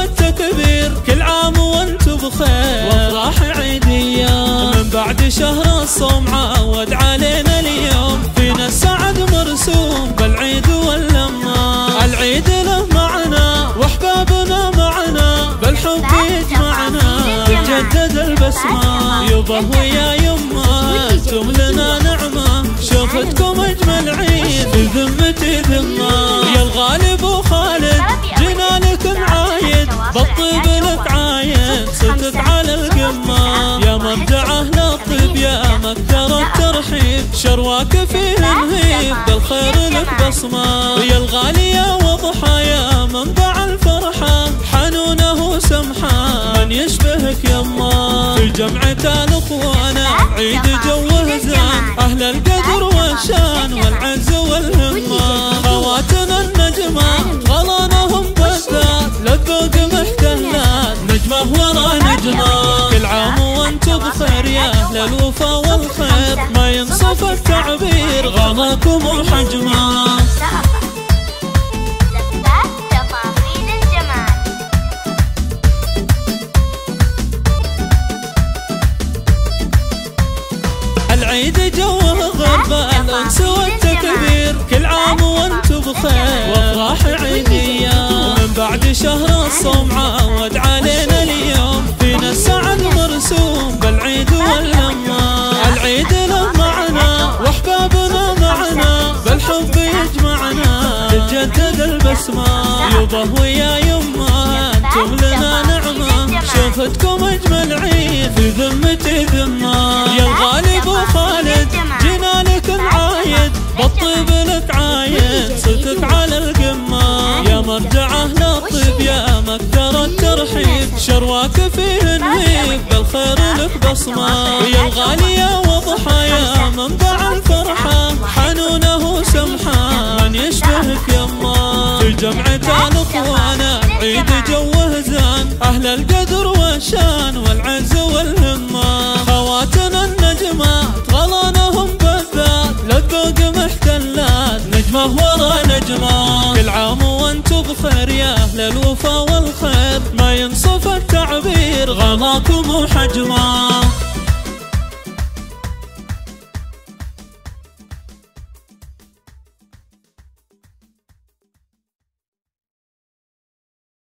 والتكبير، كل عام وانتم بخير وافراح عيدية. من بعد شهر الصوم عود علينا اليوم، فينا السعد مرسوم بالعيد واللمة. العيد له معنا واحبابنا معنا، بالحب يجمعنا تجدد البسمة. يبه ويا يمه انتم لنا نعمة، شوفتكم اجمل عيد في ذمتي ذمة. يا الغالب وخالد جينا لك نعايد، بالطيب لك عايد صدق على القمة. يا مرجعه للطيب يا مكثر الترحيب، شرواك فيه نهيب بالخير لك بصمة. يا الغالية وضحايا منبع الفرحة، حنونه سمحة من يشبهك يما. في جمعة الاخوانا عيد جوه زان، اهل القدر والشان والعز والهمة. خواتنا النجمات غلانهم بالذات، للذوق محتلات نجمة ورا نجمة. كل عام وانتم بخير يا اهل الوفا والخير، ما ينصف التعبير غلاكم وحجمه. العيد جوه غربة الأنس والتكبير، كل عام وانتم بخير وافراح عيدية. ومن بعد شهر الصوم عود علينا اليوم، فينا السعد مرسوم بالعيد واللمة. العيد له معنا واحبابنا معنا، بالحب يجمعنا تجدد البسمة. يبه ويا يمه انتم لنا نعمة، شوفتكم اجمل عيد في ذمتي ذمة. يا الغالب وخالد جينا لك نعايد، بالطيب لك عايد صدق على القمة. يا مرجعه للطيب يا مكثر الترحيب، شرواك فيه نهيب بالخير لك بصمة. يا الغالية وضحايا منبع الفرحة، حنونه سمحة من يشبهك يما. في جمعة الاخوانا عيد جوه زان، اهل القدر والشان والعز والهمة. خواتنا النجمات غلانهم بالذات، للذوق محتلات نجمة ورا نجمة. كل عام وانتم بخير يا اهل الوفا والخير، ما ينصف التعبير غلاكم وحجمه.